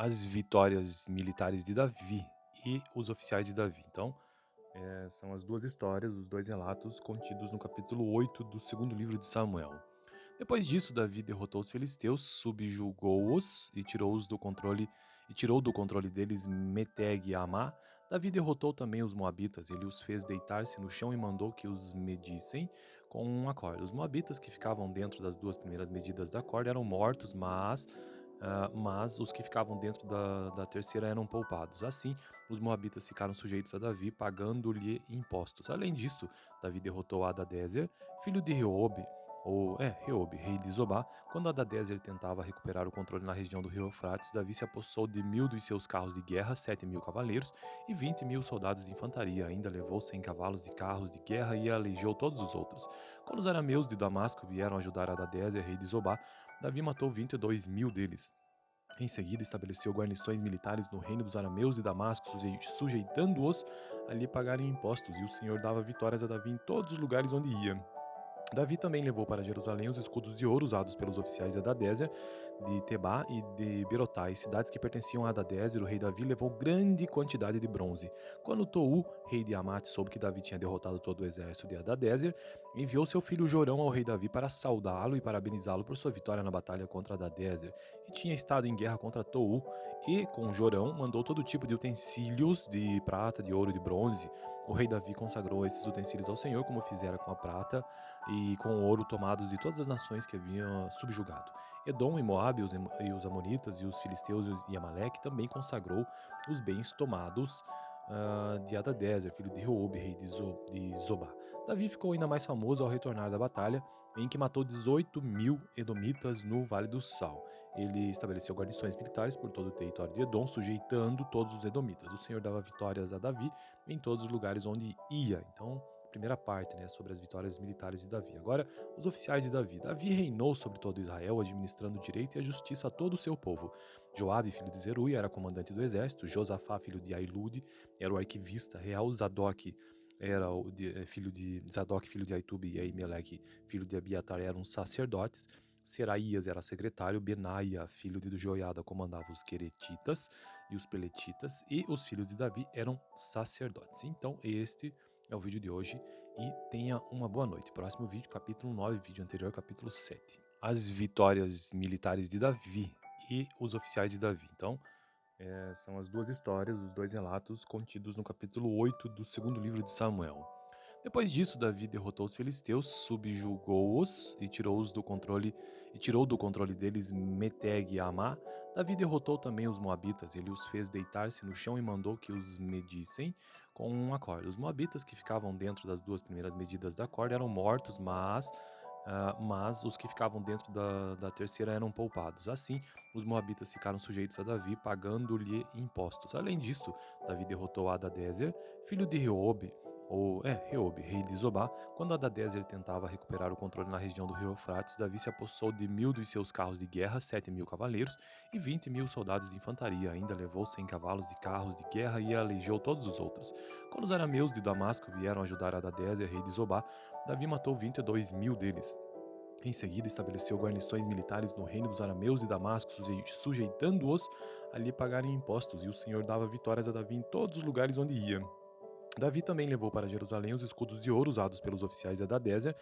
as vitórias militares de Davi e os oficiais de Davi. Então, são as duas histórias, os dois relatos contidos no capítulo 8 do segundo livro de Samuel. Depois disso, Davi derrotou os filisteus, subjugou-os e tirou do controle deles Meteg e Amá. Davi derrotou também os moabitas, ele os fez deitar-se no chão e mandou que os medissem com uma corda. Os moabitas que ficavam dentro das duas primeiras medidas da corda eram mortos, mas os que ficavam dentro da terceira eram poupados. Assim, os moabitas ficaram sujeitos a Davi, pagando-lhe impostos. Além disso, Davi derrotou Hadadezer, filho de Reobe, rei de Zobá. Quando Hadadezer tentava recuperar o controle na região do rio Eufrates, Davi se apossou de 1.000 dos seus carros de guerra, 7.000 cavaleiros e 20.000 soldados de infantaria. Ainda levou 100 cavalos e carros de guerra e aleijou todos os outros. Quando os arameus de Damasco vieram ajudar Hadadezer, rei de Zobá, Davi matou 22.000 deles. Em seguida, estabeleceu guarnições militares no reino dos arameus de Damasco, sujeitando-os a lhe pagarem impostos, e o Senhor dava vitórias a Davi em todos os lugares onde ia. Davi também levou para Jerusalém os escudos de ouro usados pelos oficiais de Hadadezer, de Tebá e de Berotai, cidades que pertenciam a Hadadezer. O rei Davi levou grande quantidade de bronze. Quando Tou, rei de Amate, soube que Davi tinha derrotado todo o exército de Hadadezer, enviou seu filho Jorão ao rei Davi para saudá-lo e parabenizá-lo por sua vitória na batalha contra Hadadezer, que tinha estado em guerra contra Tou, e com Jorão mandou todo tipo de utensílios de prata, de ouro e de bronze. O rei Davi consagrou esses utensílios ao Senhor, como fizera com a prata e com o ouro tomados de todas as nações que haviam subjugado. Edom e Moabe e os amonitas e os filisteus e Amaleque também consagrou os bens tomados de Hadadezer, filho de Reobe, rei de Zobá. Davi ficou ainda mais famoso ao retornar da batalha, em que matou 18.000 edomitas no Vale do Sal. Ele estabeleceu guarnições militares por todo o território de Edom, sujeitando todos os edomitas. O Senhor dava vitórias a Davi em todos os lugares onde ia. Então, primeira parte, né, sobre as vitórias militares de Davi. Agora, os oficiais de Davi. Davi reinou sobre todo Israel, administrando o direito e a justiça a todo o seu povo. Joabe, filho de Zeruia, era comandante do exército. Josafá, filho de Ailude, era o arquivista real. Zadok, filho de Aitube, e Aimeleque, filho de Abiatar, eram sacerdotes. Seraías era secretário, Benaia, filho de Joiada, comandava os queretitas e os peletitas, e os filhos de Davi eram sacerdotes. Então, este é o vídeo de hoje e tenha uma boa noite. Próximo vídeo, capítulo 9, vídeo anterior, capítulo 7. As vitórias militares de Davi e os oficiais de Davi. Então, são as duas histórias, os dois relatos contidos no capítulo 8 do segundo livro de Samuel. Depois disso, Davi derrotou os filisteus, subjugou-os e tirou do controle deles Meteg e Amá. Davi derrotou também os moabitas, ele os fez deitar-se no chão e mandou que os medissem com uma corda. Os moabitas que ficavam dentro das duas primeiras medidas da corda eram mortos, mas os que ficavam dentro da terceira eram poupados. Assim, os moabitas ficaram sujeitos a Davi, pagando-lhe impostos. Além disso, Davi derrotou Hadadezer, filho de Reobe, rei de Zobá. Quando Hadadezer tentava recuperar o controle na região do rio Eufrates, Davi se apossou de 1.000 dos seus carros de guerra, 7.000 cavaleiros e 20.000 soldados de infantaria. Ainda levou 100 cavalos e carros de guerra e aleijou todos os outros. Quando os arameus de Damasco vieram ajudar Hadadezer, rei de Zobá, Davi matou 22.000 deles. Em seguida, estabeleceu guarnições militares no reino dos arameus de Damasco, sujeitando-os a lhe pagarem impostos, e o Senhor dava vitórias a Davi em todos os lugares onde ia. Davi também levou para Jerusalém os escudos de ouro usados pelos oficiais de Hadadezer,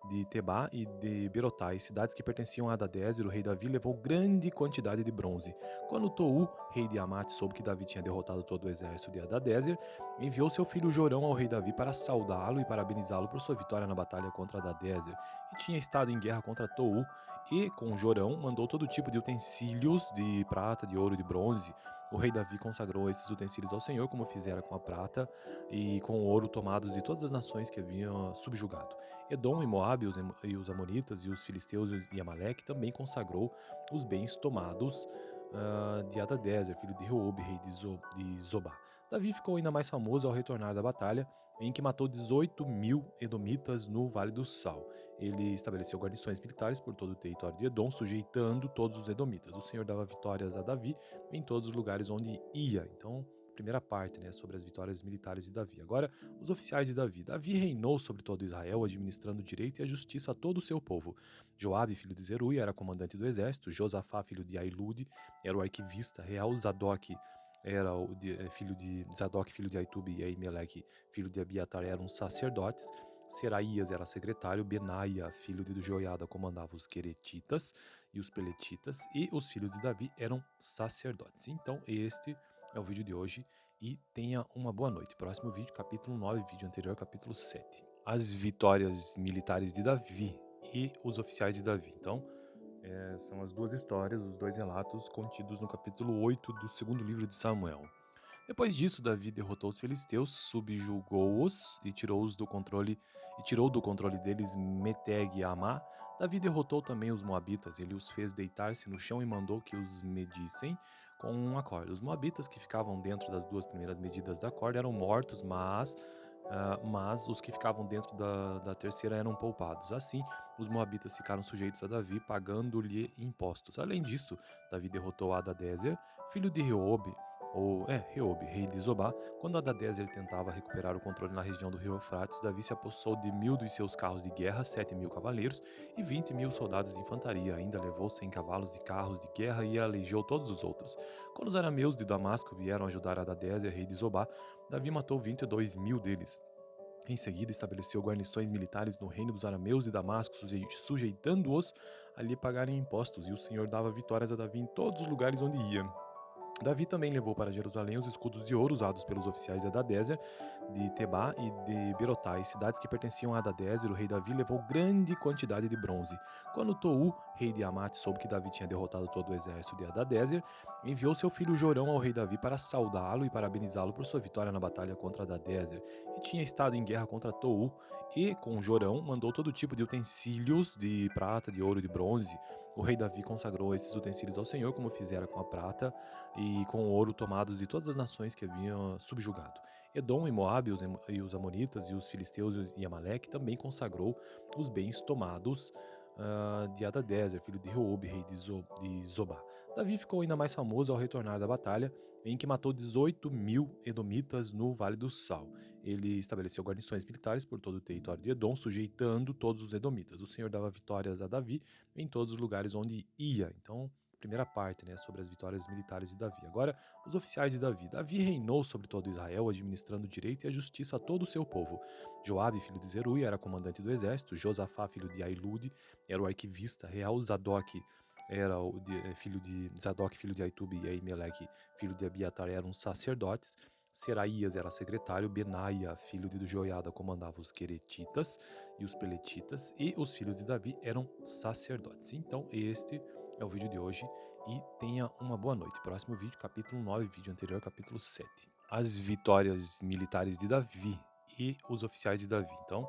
de Tebá e de Berotai, cidades que pertenciam a Hadadezer. O rei Davi levou grande quantidade de bronze. Quando Tou, rei de Amate, soube que Davi tinha derrotado todo o exército de Hadadezer, enviou seu filho Jorão ao rei Davi para saudá-lo e parabenizá-lo por sua vitória na batalha contra Hadadezer, que tinha estado em guerra contra Tou, e com Jorão mandou todo tipo de utensílios de prata, de ouro e de bronze. O rei Davi consagrou esses utensílios ao Senhor, como fizera com a prata e com o ouro tomados de todas as nações que haviam subjugado. Edom e Moabe e os amonitas e os filisteus e Amaleque também consagrou os bens tomados de Hadadezer, filho de Reobe, rei de Zobá. Davi ficou ainda mais famoso ao retornar da batalha, em que matou 18.000 edomitas no Vale do Sal. Ele estabeleceu guarnições militares por todo o território de Edom, sujeitando todos os edomitas. O Senhor dava vitórias a Davi em todos os lugares onde ia. Então, primeira parte, né, sobre as vitórias militares de Davi. Agora, os oficiais de Davi. Davi reinou sobre todo Israel, administrando o direito e a justiça a todo o seu povo. Joabe, filho de Zeruia, era comandante do exército. Josafá, filho de Ailude, era o arquivista real. Zadok era filho de Zadok, filho de Aitube, e Aimeleque, filho de Abiatar, eram sacerdotes. Seraías era secretário. Benaia, filho de Joiada, comandava os queretitas e os peletitas, e os filhos de Davi eram sacerdotes. Então, este é o vídeo de hoje e tenha uma boa noite. Próximo vídeo, capítulo 9, vídeo anterior, capítulo 7. As vitórias militares de Davi e os oficiais de Davi. Então, são as duas histórias, os dois relatos contidos no capítulo 8 do segundo livro de Samuel. Depois disso, Davi derrotou os filisteus, subjugou-os e tirou do controle deles Meteg e Amá. Davi derrotou também os moabitas, ele os fez deitar-se no chão e mandou que os medissem com uma corda. Os moabitas que ficavam dentro das duas primeiras medidas da corda eram mortos, mas os que ficavam dentro da terceira eram poupados. Assim, os moabitas ficaram sujeitos a Davi, pagando-lhe impostos. Além disso, Davi derrotou Hadadezer, filho de Reobe, rei de Zobá. Quando Hadadezer tentava recuperar o controle na região do rio Eufrates, Davi se apossou de 1000 dos seus carros de guerra, 7.000 cavaleiros e 20.000 soldados de infantaria. Ainda levou 100 cavalos e carros de guerra e aleijou todos os outros. Quando os arameus de Damasco vieram ajudar Hadadezer, rei de Zobá, Davi matou 22.000 deles. Em seguida, estabeleceu guarnições militares no reino dos arameus de Damasco, sujeitando-os a lhe pagarem impostos, e o Senhor dava vitórias a Davi em todos os lugares onde ia. Davi também levou para Jerusalém os escudos de ouro usados pelos oficiais de Hadadezer, de Tebá e de Berotai, cidades que pertenciam a Hadadezer. O rei Davi levou grande quantidade de bronze. Quando Tou, rei de Amate, soube que Davi tinha derrotado todo o exército de Hadadezer, enviou seu filho Jorão ao rei Davi para saudá-lo e parabenizá-lo por sua vitória na batalha contra Hadadezer, que tinha estado em guerra contra Tou, e com Jorão mandou todo tipo de utensílios de prata, de ouro e de bronze. O rei Davi consagrou esses utensílios ao Senhor, como fizera com a prata e com o ouro tomados de todas as nações que haviam subjugado. Edom e Moabe e os amonitas e os filisteus e Amaleque também consagrou os bens tomados de Hadadezer, filho de Reobe, rei de Zobá. Davi ficou ainda mais famoso ao retornar da batalha, em que matou 18.000 edomitas no Vale do Sal. Ele estabeleceu guarnições militares por todo o território de Edom, sujeitando todos os edomitas. O Senhor dava vitórias a Davi em todos os lugares onde ia. Então, primeira parte, né, sobre as vitórias militares de Davi. Agora, os oficiais de Davi. Davi reinou sobre todo Israel, administrando o direito e a justiça a todo o seu povo. Joabe, filho de Zeruia, era comandante do exército. Josafá, filho de Ailude, era o arquivista real. Zadok era filho de Zadok, filho de Aitube, e Aimeleque, filho de Abiatar, eram sacerdotes. Seraías era secretário. Benaia, filho de Joiada, comandava os queretitas e os peletitas, e os filhos de Davi eram sacerdotes. Então, este é o vídeo de hoje e tenha uma boa noite. Próximo vídeo, capítulo 9, vídeo anterior, capítulo 7. As vitórias militares de Davi e os oficiais de Davi. Então,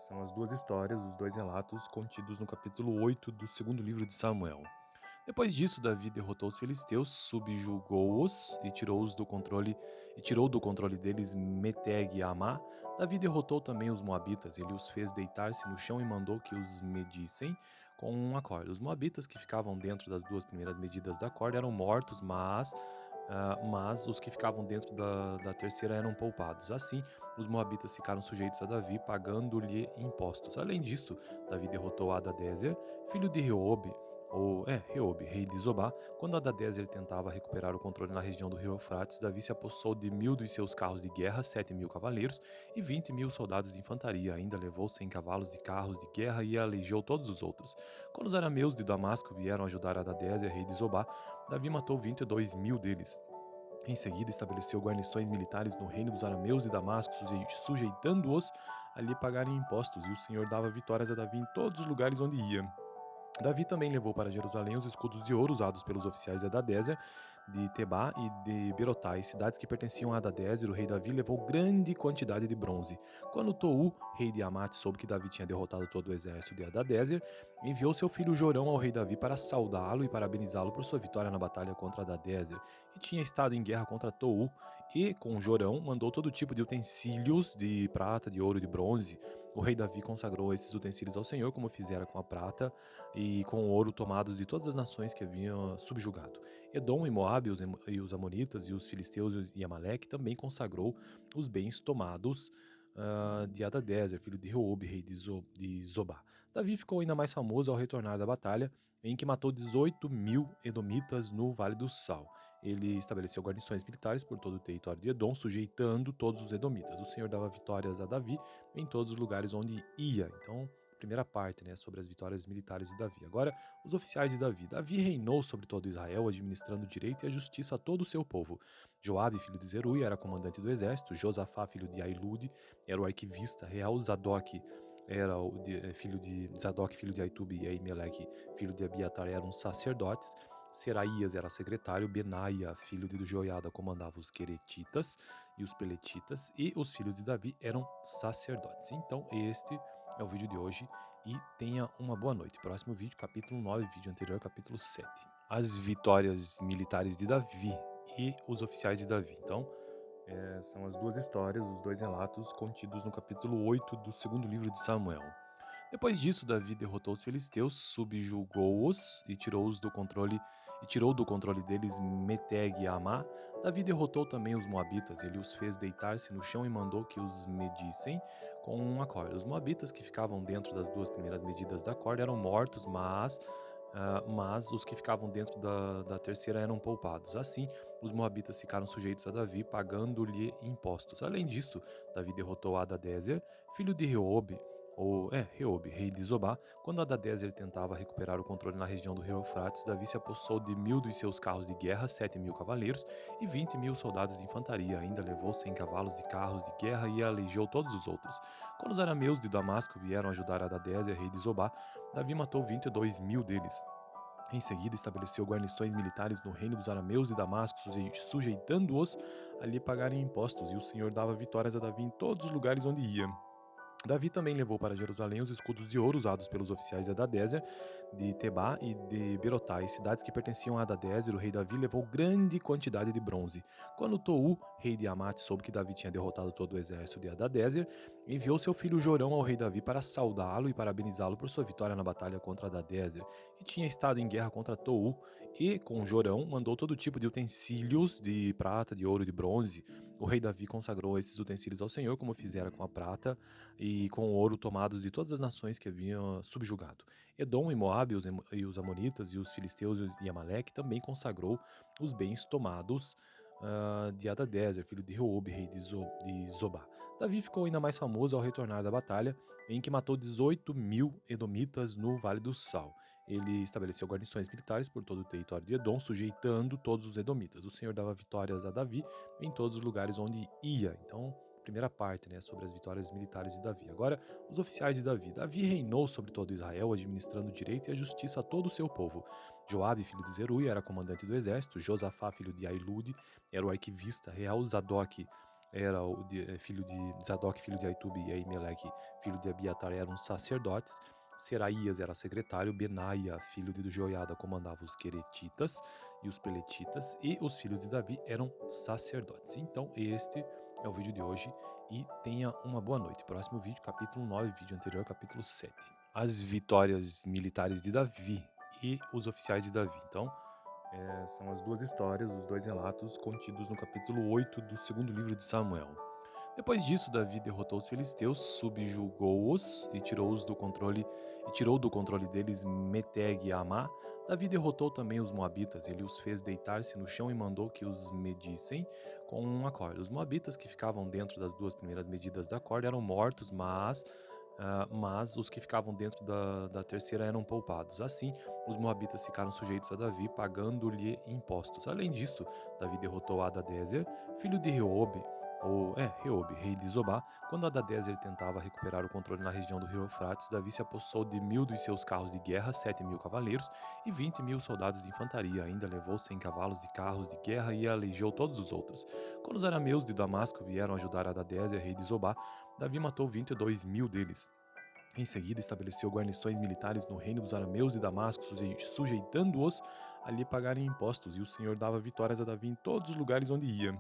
são as duas histórias, os dois relatos contidos no capítulo 8 do segundo livro de Samuel. Depois disso, Davi derrotou os filisteus, subjugou-os e tirou do controle deles Meteg e Amá. Davi derrotou também os moabitas, ele os fez deitar-se no chão e mandou que os medissem com uma corda. Os moabitas que ficavam dentro das duas primeiras medidas da corda eram mortos, mas os que ficavam dentro da terceira eram poupados. Assim, os moabitas ficaram sujeitos a Davi, pagando-lhe impostos. Além disso, Davi derrotou Hadadezer, filho de Reobe, rei de Zobá. Quando Hadadezer tentava recuperar o controle na região do rio Eufrates, Davi se apossou de 1000 dos seus carros de guerra, 7.000 cavaleiros e 20.000 soldados de infantaria. Ainda levou 100 cavalos e carros de guerra e aleijou todos os outros. Quando os arameus de Damasco vieram ajudar Hadadezer, rei de Zobá, Davi matou 22.000 deles. Em seguida, estabeleceu guarnições militares no reino dos arameus de Damasco, sujeitando-os a lhe pagarem impostos, e o Senhor dava vitórias a Davi em todos os lugares onde ia. Davi também levou para Jerusalém os escudos de ouro usados pelos oficiais de Hadadezer, de Tebá e de Berotai, cidades que pertenciam a Hadadezer. O rei Davi levou grande quantidade de bronze. Quando Tou, rei de Amate, soube que Davi tinha derrotado todo o exército de Hadadezer, enviou seu filho Jorão ao rei Davi para saudá-lo e parabenizá-lo por sua vitória na batalha contra Hadadezer, que tinha estado em guerra contra Tou, e com Jorão mandou todo tipo de utensílios de prata, de ouro e de bronze. O rei Davi consagrou esses utensílios ao Senhor, como fizera com a prata e com o ouro tomados de todas as nações que haviam subjugado. Edom e Moabe e os amonitas e os filisteus e Amaleque também consagrou os bens tomados de Hadadezer, filho de Reobe, rei de Zobá. Davi ficou ainda mais famoso ao retornar da batalha, em que matou 18.000 edomitas no Vale do Sal. Ele estabeleceu guarnições militares por todo o território de Edom, sujeitando todos os edomitas. O Senhor dava vitórias a Davi em todos os lugares onde ia. Então, primeira parte, né, sobre as vitórias militares de Davi. Agora, os oficiais de Davi. Davi reinou sobre todo Israel, administrando o direito e a justiça a todo o seu povo. Joabe, filho de Zeruia, era comandante do exército. Josafá, filho de Ailude, era o arquivista real. Zadok era filho de Zadok, filho de Aitube, e Aimeleque, filho de Abiatar, eram sacerdotes. Seraías era secretário, Benaia, filho de Joiada, comandava os queretitas e os peletitas, e os filhos de Davi eram sacerdotes. Então, este é o vídeo de hoje e tenha uma boa noite. Próximo vídeo, capítulo 9, vídeo anterior, capítulo 7. As vitórias militares de Davi e os oficiais de Davi. Então, são as duas histórias, os dois relatos contidos no capítulo 8 do segundo livro de Samuel. Depois disso, Davi derrotou os filisteus, subjugou-os e tirou do controle deles Meteg e Amá. Davi derrotou também os moabitas, ele os fez deitar-se no chão e mandou que os medissem com uma corda. Os moabitas que ficavam dentro das duas primeiras medidas da corda eram mortos, mas os que ficavam dentro da terceira eram poupados. Assim, os moabitas ficaram sujeitos a Davi, pagando-lhe impostos. Além disso, Davi derrotou Hadadezer, filho de Reobe, rei de Zobá. Quando Hadadezer tentava recuperar o controle na região do rio Eufrates, Davi se apossou de 1.000 dos seus carros de guerra, 7.000 cavaleiros e 20.000 soldados de infantaria. Ainda levou 100 cavalos e carros de guerra e aleijou todos os outros. Quando os arameus de Damasco vieram ajudar Hadadezer, rei de Zobá, Davi matou 22.000 deles. Em seguida, estabeleceu guarnições militares no reino dos arameus de Damasco, sujeitando-os a lhe pagarem impostos, e o Senhor dava vitórias a Davi em todos os lugares onde ia. Davi também levou para Jerusalém os escudos de ouro usados pelos oficiais de Hadadezer, de Tebá e de Berotai, cidades que pertenciam a Hadadezer. O rei Davi levou grande quantidade de bronze. Quando Tou, rei de Amate, soube que Davi tinha derrotado todo o exército de Hadadezer, enviou seu filho Jorão ao rei Davi para saudá-lo e parabenizá-lo por sua vitória na batalha contra Hadadezer, que tinha estado em guerra contra Tou, e com Jorão mandou todo tipo de utensílios de prata, de ouro e de bronze. O rei Davi consagrou esses utensílios ao Senhor, como fizera com a prata e com o ouro tomados de todas as nações que haviam subjugado. Edom e Moabe e os amonitas e os filisteus e Amaleque também consagrou os bens tomados de Hadadezer, filho de Reobe, rei de Zobá. Davi ficou ainda mais famoso ao retornar da batalha, em que matou 18.000 edomitas no Vale do Sal. Ele estabeleceu guarnições militares por todo o território de Edom, sujeitando todos os edomitas. O Senhor dava vitórias a Davi em todos os lugares onde ia. Então, primeira parte, né, sobre as vitórias militares de Davi. Agora, os oficiais de Davi. Davi reinou sobre todo Israel, administrando o direito e a justiça a todo o seu povo. Joabe, filho de Zeruia, era comandante do exército. Josafá, filho de Ailude, era o arquivista real. Zadok era filho de Zadok, filho de Aitube, e Aimeleque, filho de Abiatar, eram sacerdotes. Seraías era secretário, Benaia, filho de Joiada, comandava os queretitas e os peletitas, e os filhos de Davi eram sacerdotes. Então, este é o vídeo de hoje e tenha uma boa noite. Próximo vídeo, capítulo 9, vídeo anterior, capítulo 7. As vitórias militares de Davi e os oficiais de Davi. Então, são as duas histórias, os dois relatos contidos no capítulo 8 do segundo livro de Samuel. Depois disso, Davi derrotou os filisteus, subjugou-os e tirou do controle deles Meteg e Amá. Davi derrotou também os moabitas, ele os fez deitar-se no chão e mandou que os medissem com uma corda. Os moabitas que ficavam dentro das duas primeiras medidas da corda eram mortos, mas os que ficavam dentro da terceira eram poupados. Assim, os moabitas ficaram sujeitos a Davi, pagando-lhe impostos. Além disso, Davi derrotou Hadadezer, filho de Reobe, rei de Zobá. Quando Hadadezer tentava recuperar o controle na região do rio Eufrates, Davi se apossou de 1.000 dos seus carros de guerra, 7.000 cavaleiros e 20.000 soldados de infantaria. Ainda levou 100 cavalos e carros de guerra e aleijou todos os outros. Quando os arameus de Damasco vieram ajudar Hadadezer, rei de Zobá, Davi matou 22.000 deles. Em seguida, estabeleceu guarnições militares no reino dos arameus de Damasco, sujeitando-os a lhe pagarem impostos, e o Senhor dava vitórias a Davi em todos os lugares onde ia.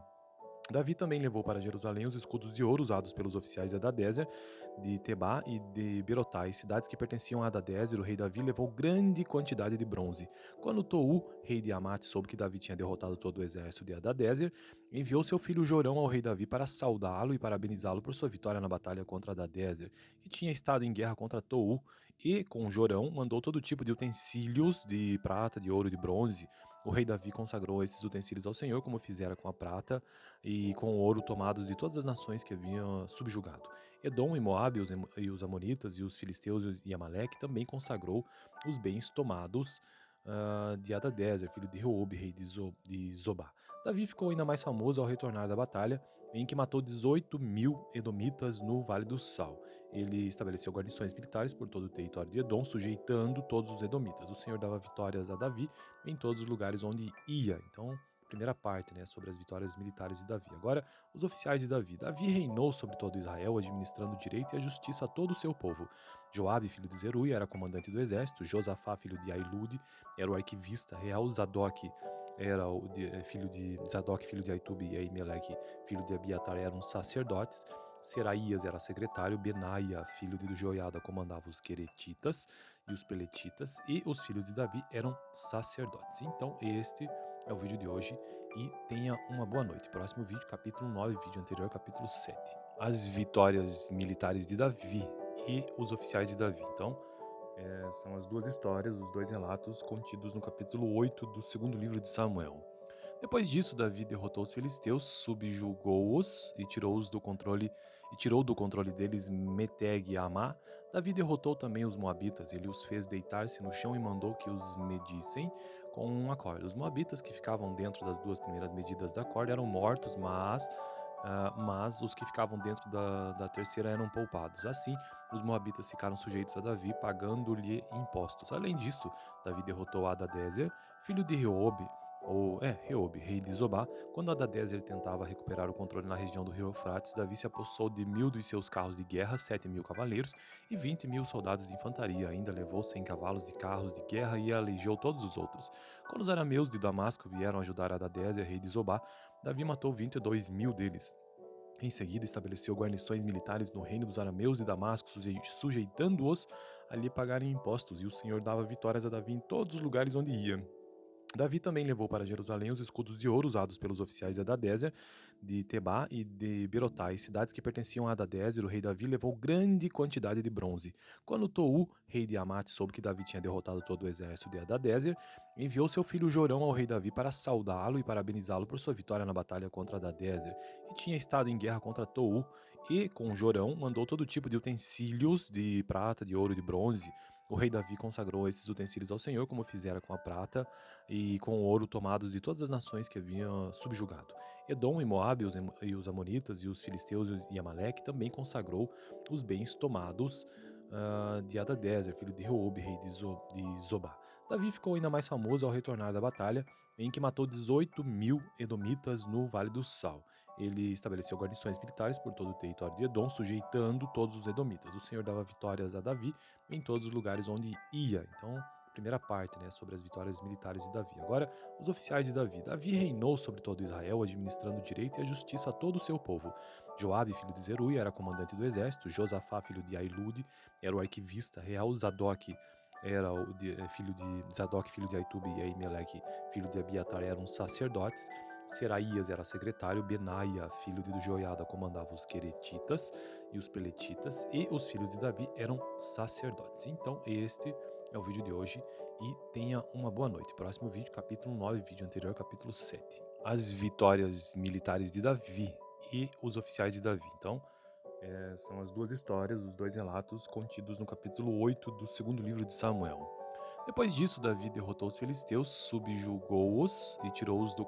Davi também levou para Jerusalém os escudos de ouro usados pelos oficiais de Hadadezer, de Tebá e de Berotai, cidades que pertenciam a Hadadezer. O rei Davi levou grande quantidade de bronze. Quando Tou, rei de Amate, soube que Davi tinha derrotado todo o exército de Hadadezer, enviou seu filho Jorão ao rei Davi para saudá-lo e parabenizá-lo por sua vitória na batalha contra Hadadezer, que tinha estado em guerra contra Tou, e com Jorão mandou todo tipo de utensílios de prata, de ouro e de bronze. O rei Davi consagrou esses utensílios ao Senhor, como fizera com a prata e com o ouro tomados de todas as nações que haviam subjugado. Edom e Moabe e os Amonitas e os Filisteus e Amaleque também consagrou os bens tomados de Hadadezer, filho de Reobe, rei de Zobá. Davi ficou ainda mais famoso ao retornar da batalha, em que matou 18.000 edomitas no Vale do Sal. Ele estabeleceu guarnições militares por todo o território de Edom, sujeitando todos os edomitas. O Senhor dava vitórias a Davi em todos os lugares onde ia. Então, primeira parte, né, sobre as vitórias militares de Davi. Agora, os oficiais de Davi. Davi reinou sobre todo Israel, administrando o direito e a justiça a todo o seu povo. Joabe, filho de Zeruia, era comandante do exército. Josafá, filho de Ailude, era o arquivista real. Zadok era filho de Zadok, filho de Aitube, e Aimeleque, filho de Abiatar, eram sacerdotes. Seraías era secretário, Benaia, filho de Joiada, comandava os queretitas e os peletitas, e os filhos de Davi eram sacerdotes. Então, este é o vídeo de hoje e tenha uma boa noite. Próximo vídeo, capítulo 9, vídeo anterior, capítulo 7. As vitórias militares de Davi e os oficiais de Davi. Então, são as duas histórias, os dois relatos contidos no capítulo 8 do segundo livro de Samuel. Depois disso, Davi derrotou os filisteus, subjugou-os e tirou do controle deles Meteg e Amá. Davi derrotou também os moabitas, ele os fez deitar-se no chão e mandou que os medissem com uma corda. Os moabitas que ficavam dentro das duas primeiras medidas da corda eram mortos, mas os que ficavam dentro da terceira eram poupados. Assim, os moabitas ficaram sujeitos a Davi, pagando-lhe impostos. Além disso, Davi derrotou Hadadezer, filho de Reobe, rei de Zobá. Quando Hadadezer tentava recuperar o controle na região do rio Eufrates, Davi se apossou de 1.000 dos seus carros de guerra, 7.000 cavaleiros e 20.000 soldados de infantaria. Ainda levou 100 cavalos de carros de guerra e aleijou todos os outros. Quando os arameus de Damasco vieram ajudar Hadadezer, rei de Zobá, Davi matou 22.000 deles. Em seguida, estabeleceu guarnições militares no reino dos arameus de Damasco, sujeitando-os a lhe pagarem impostos, e o Senhor dava vitórias a Davi em todos os lugares onde ia. Davi também levou para Jerusalém os escudos de ouro usados pelos oficiais de Hadadezer, de Tebá e de Berotai, cidades que pertenciam a Hadadezer. O rei Davi levou grande quantidade de bronze. Quando Tou, rei de Amate, soube que Davi tinha derrotado todo o exército de Hadadezer, enviou seu filho Jorão ao rei Davi para saudá-lo e parabenizá-lo por sua vitória na batalha contra Hadadezer, que tinha estado em guerra contra Tou, e com Jorão mandou todo tipo de utensílios de prata, de ouro e de bronze. O rei Davi consagrou esses utensílios ao Senhor, como fizera com a prata e com o ouro tomados de todas as nações que haviam subjugado. Edom e Moabe e os Amonitas e os Filisteus e Amaleque também consagrou os bens tomados de Hadadezer, filho de Reobe, rei de Zobá. Davi ficou ainda mais famoso ao retornar da batalha, em que matou 18.000 edomitas no Vale do Sal. Ele estabeleceu guarnições militares por todo o território de Edom, sujeitando todos os edomitas. O Senhor dava vitórias a Davi em todos os lugares onde ia. Então, primeira parte, né, sobre as vitórias militares de Davi. Agora, os oficiais de Davi. Davi reinou sobre todo Israel, administrando o direito e a justiça a todo o seu povo. Joabe, filho de Zeruia, era comandante do exército. Josafá, filho de Ailude, era o arquivista real. Zadok era filho de Zadok, filho de Aitube, e Aimeleque, filho de Abiatar, eram sacerdotes. Seraías era secretário, Benaia, filho de Joiada, comandava os queretitas e os peletitas, e os filhos de Davi eram sacerdotes. Então, este é o vídeo de hoje e tenha uma boa noite. Próximo vídeo, capítulo 9, vídeo anterior, capítulo 7. As vitórias militares de Davi e os oficiais de Davi. Então, são as duas histórias, os dois relatos contidos no capítulo 8 do segundo livro de Samuel. Depois disso, Davi derrotou os filisteus, subjugou-os e tirou do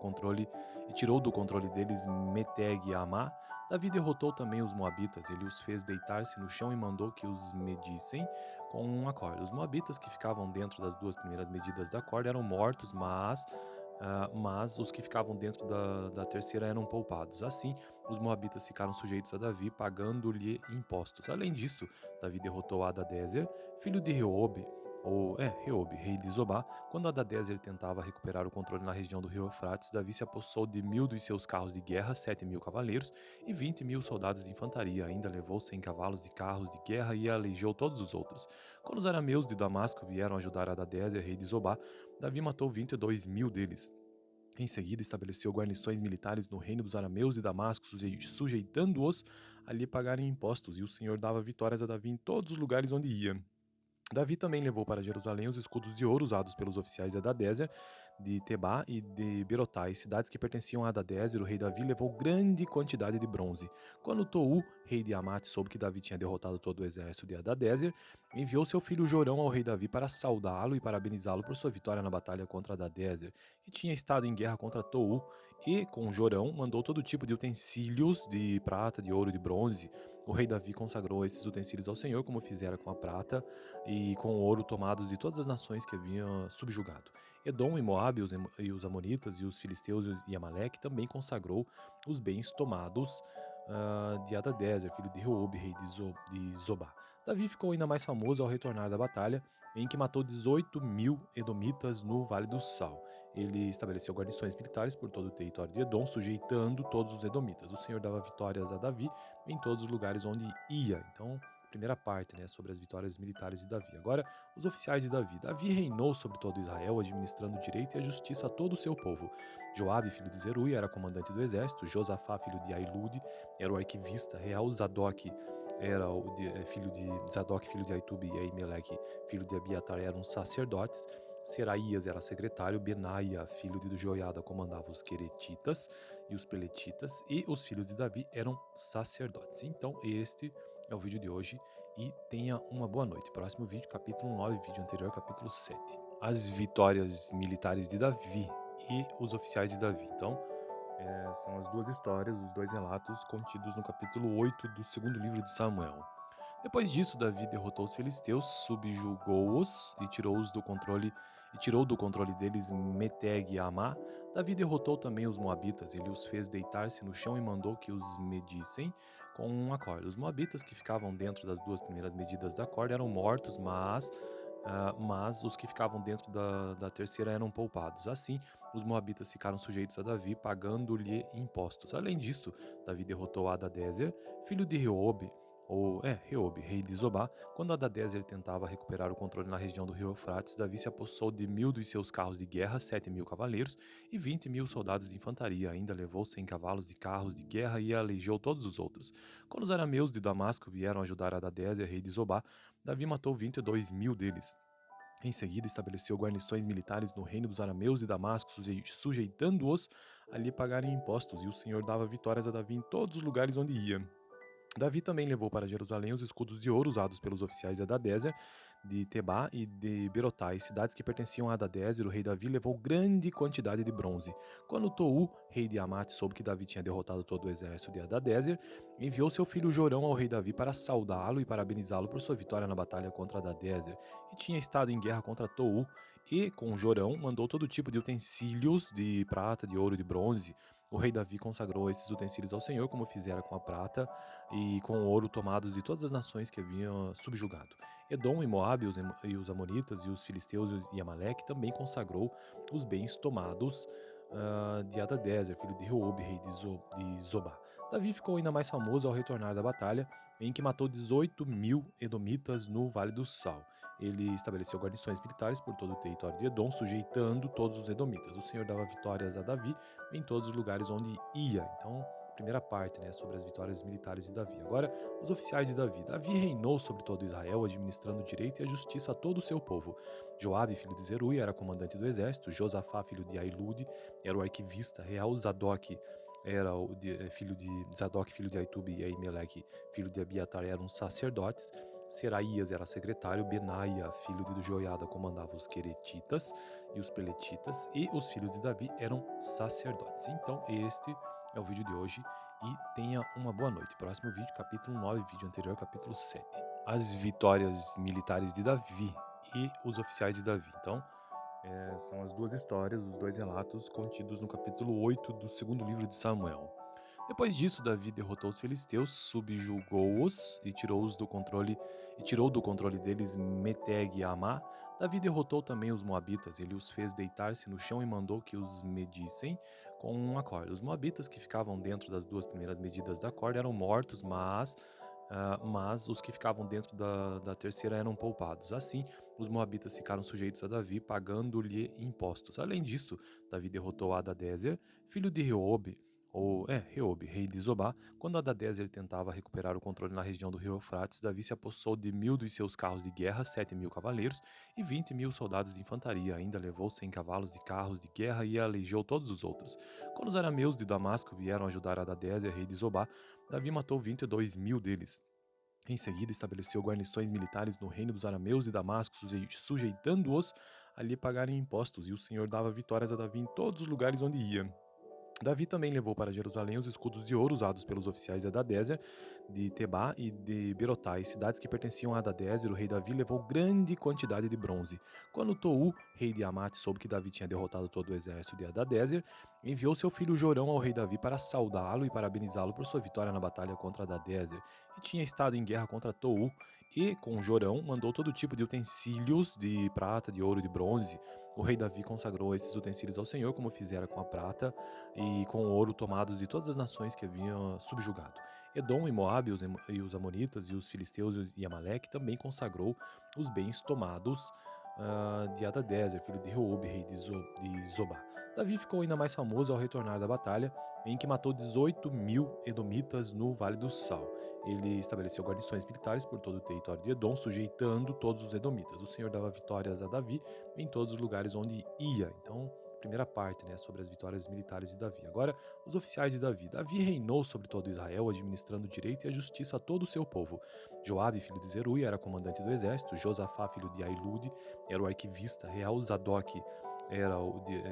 controle deles Meteg e Amá. Davi derrotou também os moabitas, ele os fez deitar-se no chão e mandou que os medissem com uma corda. Os moabitas que ficavam dentro das duas primeiras medidas da corda eram mortos, mas os que ficavam dentro da terceira eram poupados. Assim, os moabitas ficaram sujeitos a Davi, pagando-lhe impostos. Além disso, Davi derrotou Hadadezer, filho de Reobe, Reobe, rei de Zobá. Quando Hadadezer tentava recuperar o controle na região do rio Eufrates, Davi se apossou de 1000 dos seus carros de guerra, 7.000 cavaleiros e 20.000 soldados de infantaria. Ainda levou 100 cavalos e carros de guerra e aleijou todos os outros. Quando os arameus de Damasco vieram ajudar Hadadezer, rei de Zobá, Davi matou 22.000 deles. Em seguida, estabeleceu guarnições militares no reino dos arameus de Damasco, sujeitando-os a lhe pagarem impostos, e o Senhor dava vitórias a Davi em todos os lugares onde ia. Davi também levou para Jerusalém os escudos de ouro usados pelos oficiais de Hadadezer, de Tebá e de Berotai, cidades que pertenciam a Hadadezer. O rei Davi levou grande quantidade de bronze. Quando Tou, rei de Amate, soube que Davi tinha derrotado todo o exército de Hadadezer, enviou seu filho Jorão ao rei Davi para saudá-lo e parabenizá-lo por sua vitória na batalha contra Hadadezer, que tinha estado em guerra contra Tou, e, com Jorão, mandou todo tipo de utensílios de prata, de ouro e de bronze. O rei Davi consagrou esses utensílios ao Senhor, como fizera com a prata e com o ouro tomados de todas as nações que haviam subjugado. Edom e Moabe e os Amonitas e os Filisteus e Amaleque também consagrou os bens tomados de Hadadezer, filho de Reobe, rei de Zobá. Davi ficou ainda mais famoso ao retornar da batalha, em que matou 18.000 edomitas no Vale do Sal. Ele estabeleceu guarnições militares por todo o território de Edom, sujeitando todos os edomitas. O Senhor dava vitórias a Davi em todos os lugares onde ia. Então, primeira parte, né, sobre as vitórias militares de Davi. Agora, os oficiais de Davi. Davi reinou sobre todo Israel, administrando o direito e a justiça a todo o seu povo. Joabe, filho de Zeruia, era comandante do exército. Josafá, filho de Ailude, era o arquivista real. Zadok era filho de Zadok, filho de Aitube, e Aimeleque, filho de Abiatar, eram sacerdotes. Seraías era secretário. Benaia, filho de Joiada, comandava os queretitas e os peletitas, e os filhos de Davi eram sacerdotes. Então, este é o vídeo de hoje e tenha uma boa noite. Próximo vídeo, capítulo 9, vídeo anterior, capítulo 7. As vitórias militares de Davi e os oficiais de Davi. Então, são as duas histórias, os dois relatos contidos no capítulo 8 do segundo livro de Samuel. Depois disso, Davi derrotou os filisteus, subjugou-os e tirou do controle deles Meteg e Amá. Davi derrotou também os moabitas. Ele os fez deitar-se no chão e mandou que os medissem com uma corda. Os moabitas que ficavam dentro das duas primeiras medidas da corda eram mortos, mas os que ficavam dentro da terceira eram poupados. Assim, os moabitas ficaram sujeitos a Davi, pagando-lhe impostos. Além disso, Davi derrotou Hadadezer, filho de Reobe, rei de Zobá. Quando Hadadezer tentava recuperar o controle na região do rio Eufrates, Davi se apossou de 1000 dos seus carros de guerra, 7.000 cavaleiros e 20.000 soldados de infantaria. Ainda levou 100 cavalos de carros de guerra e aleijou todos os outros. Quando os arameus de Damasco vieram ajudar Hadadezer, rei de Zobá, Davi matou 22.000 deles. Em seguida, estabeleceu guarnições militares no reino dos arameus de Damasco, sujeitando-os a lhe pagarem impostos, e o Senhor dava vitórias a Davi em todos os lugares onde ia. Davi também levou para Jerusalém os escudos de ouro usados pelos oficiais de Hadadezer, de Tebá e de Berotai, cidades que pertenciam a Hadadezer. O rei Davi levou grande quantidade de bronze. Quando Tou, rei de Amate, soube que Davi tinha derrotado todo o exército de Hadadezer, enviou seu filho Jorão ao rei Davi para saudá-lo e parabenizá-lo por sua vitória na batalha contra Hadadezer, que tinha estado em guerra contra Tou, e, com Jorão, mandou todo tipo de utensílios de prata, de ouro e de bronze. O rei Davi consagrou esses utensílios ao Senhor, como fizera com a prata e com o ouro tomados de todas as nações que haviam subjugado. Edom e Moabe e os Amonitas e os Filisteus e Amaleque também consagrou os bens tomados de Hadadezer, filho de Reobe, rei de Zobá. Davi ficou ainda mais famoso ao retornar da batalha, em que matou 18.000 edomitas no Vale do Sal. Ele estabeleceu guarnições militares por todo o território de Edom, sujeitando todos os edomitas. O Senhor dava vitórias a Davi em todos os lugares onde ia. Então, primeira parte, né, sobre as vitórias militares de Davi. Agora, os oficiais de Davi. Davi reinou sobre todo Israel, administrando o direito e a justiça a todo o seu povo. Joabe, filho de Zeruia, era comandante do exército. Josafá, filho de Ailude, era o arquivista real. Zadok era filho de Zadok, filho de Aitube, e Aimeleque, filho de Abiatar, eram sacerdotes. Seraías era secretário. Benaia, filho de Joiada, comandava os queretitas e os peletitas, e os filhos de Davi eram sacerdotes. Então, este é o vídeo de hoje e tenha uma boa noite. Próximo vídeo, capítulo 9, vídeo anterior, capítulo 7. As vitórias militares de Davi e os oficiais de Davi. Então, são as duas histórias, os dois relatos contidos no capítulo 8 do segundo livro de Samuel. Depois disso, Davi derrotou os filisteus, subjugou-os e tirou do controle deles Meteg e Amá. Davi derrotou também os moabitas, ele os fez deitar-se no chão e mandou que os medissem com uma corda. Os moabitas que ficavam dentro das duas primeiras medidas da corda eram mortos, mas os que ficavam dentro da terceira eram poupados. Assim, os moabitas ficaram sujeitos a Davi, pagando-lhe impostos. Além disso, Davi derrotou Hadadezer, filho de Reobe, rei de Zobá. Quando Hadadezer tentava recuperar o controle na região do rio Eufrates, Davi se apossou de 1000 dos seus carros de guerra, 7.000 cavaleiros e 20.000 soldados de infantaria. Ainda levou 100 cavalos de carros de guerra e aleijou todos os outros. Quando os arameus de Damasco vieram ajudar Hadadezer, rei de Zobá, Davi matou 22.000 deles. Em seguida, estabeleceu guarnições militares no reino dos arameus de Damasco, sujeitando-os a lhe pagarem impostos, e o Senhor dava vitórias a Davi em todos os lugares onde ia. Davi também levou para Jerusalém os escudos de ouro usados pelos oficiais de Hadadezer, de Tebá e de Berotai, cidades que pertenciam a Hadadezer. O rei Davi levou grande quantidade de bronze. Quando Tou, rei de Amate, soube que Davi tinha derrotado todo o exército de Hadadezer, enviou seu filho Jorão ao rei Davi para saudá-lo e parabenizá-lo por sua vitória na batalha contra Hadadezer, que tinha estado em guerra contra Tou, e, com Jorão, mandou todo tipo de utensílios de prata, de ouro e de bronze. O rei Davi consagrou esses utensílios ao Senhor, como fizera com a prata e com o ouro tomados de todas as nações que haviam subjugado. Edom e Moabe e os amonitas e os filisteus e Amaleque também consagrou os bens tomados de Hadadezer, filho de Reobe, rei de Zobá. Davi ficou ainda mais famoso ao retornar da batalha, em que matou 18.000 edomitas no Vale do Sal. Ele estabeleceu guarnições militares por todo o território de Edom, sujeitando todos os edomitas. O Senhor dava vitórias a Davi em todos os lugares onde ia. Então, primeira parte, né, sobre as vitórias militares de Davi. Agora, os oficiais de Davi. Davi reinou sobre todo Israel, administrando o direito e a justiça a todo o seu povo. Joabe, filho de Zeruia, era comandante do exército. Josafá, filho de Ailude, era o arquivista real. Zadok era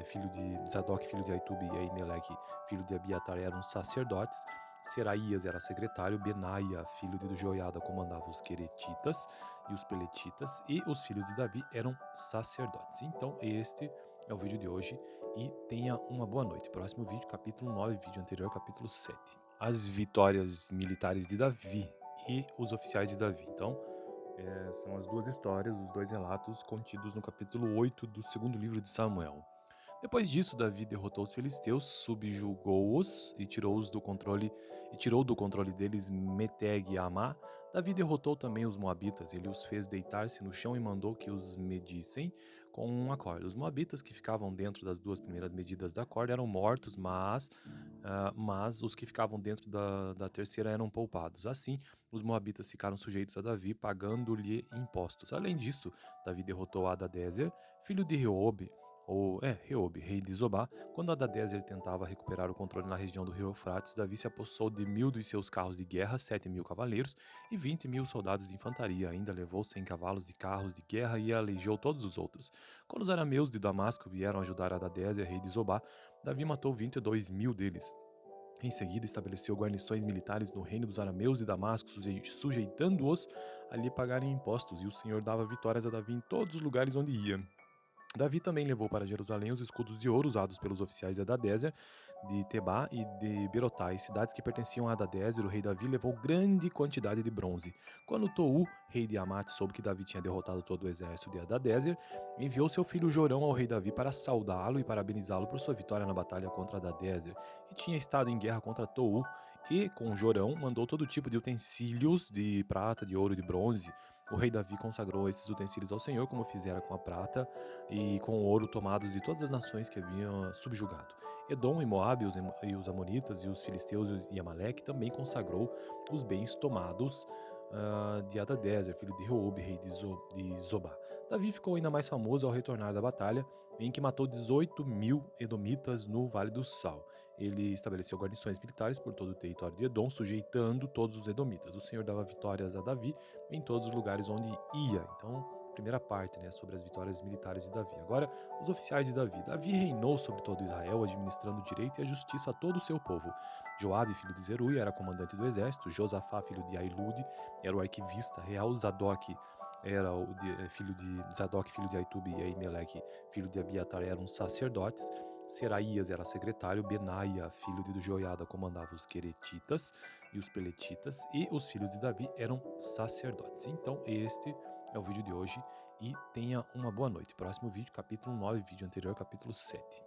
filho de Zadok, filho de Aitube, e Aimeleque, filho de Abiatar, eram sacerdotes. Seraías era secretário. Benaia, filho de Joiada, comandava os queretitas e os peletitas, e os filhos de Davi eram sacerdotes. Então, este é o vídeo de hoje e tenha uma boa noite. Próximo vídeo, capítulo 9, vídeo anterior, capítulo 7. As vitórias militares de Davi e os oficiais de Davi. Então, são as duas histórias, os dois relatos contidos no capítulo 8 do segundo livro de Samuel. Depois disso, Davi derrotou os filisteus, subjugou-os e tirou do controle deles Meteg e Amá. Davi derrotou também os moabitas, ele os fez deitar-se no chão e mandou que os medissem com uma corda. Os moabitas que ficavam dentro das duas primeiras medidas da corda eram mortos, mas os que ficavam dentro da terceira eram poupados. Assim, os moabitas ficaram sujeitos a Davi, pagando-lhe impostos. Além disso, Davi derrotou Hadadezer, filho de Reobe, rei de Zobá. Quando Hadadezer tentava recuperar o controle na região do rio Eufrates, Davi se apossou de 1000 dos seus carros de guerra, 7.000 cavaleiros e 20.000 soldados de infantaria. Ainda levou 100 cavalos de carros de guerra e aleijou todos os outros. Quando os arameus de Damasco vieram ajudar Hadadezer, rei de Zobá, Davi matou 22.000 deles. Em seguida, estabeleceu guarnições militares no reino dos arameus de Damasco, sujeitando-os a lhe pagarem impostos, e o Senhor dava vitórias a Davi em todos os lugares onde ia. Davi também levou para Jerusalém os escudos de ouro usados pelos oficiais de Hadadezer, de Tebá e de Berotai, cidades que pertenciam a Hadadezer. O rei Davi levou grande quantidade de bronze. Quando Tou, rei de Amate, soube que Davi tinha derrotado todo o exército de Hadadezer, enviou seu filho Jorão ao rei Davi para saudá-lo e parabenizá-lo por sua vitória na batalha contra Hadadezer, que tinha estado em guerra contra Tou, e, com Jorão, mandou todo tipo de utensílios de prata, de ouro e de bronze. O rei Davi consagrou esses utensílios ao Senhor, como fizera com a prata e com o ouro tomados de todas as nações que haviam subjugado. Edom e Moabe e os amonitas e os filisteus e Amaleque também consagrou os bens tomados de Hadadezer, filho de Reobe, rei de Zobá. Davi ficou ainda mais famoso ao retornar da batalha, em que matou 18.000 edomitas no Vale do Sal. Ele estabeleceu guarnições militares por todo o território de Edom, sujeitando todos os edomitas. O Senhor dava vitórias a Davi em todos os lugares onde ia. Então, primeira parte, né, sobre as vitórias militares de Davi. Agora, os oficiais de Davi. Davi reinou sobre todo Israel, administrando o direito e a justiça a todo o seu povo. Joabe, filho de Zeruia, era comandante do exército. Josafá, filho de Ailude, era o arquivista real. Zadok era filho de Zadok, filho de Aitube, e Aimeleque, filho de Abiatar, eram sacerdotes. Seraías era secretário, Benaia, filho de Joiada, comandava os queretitas e os peletitas, e os filhos de Davi eram sacerdotes. Então, este é o vídeo de hoje e tenha uma boa noite. Próximo vídeo, capítulo 9, vídeo anterior, capítulo 7.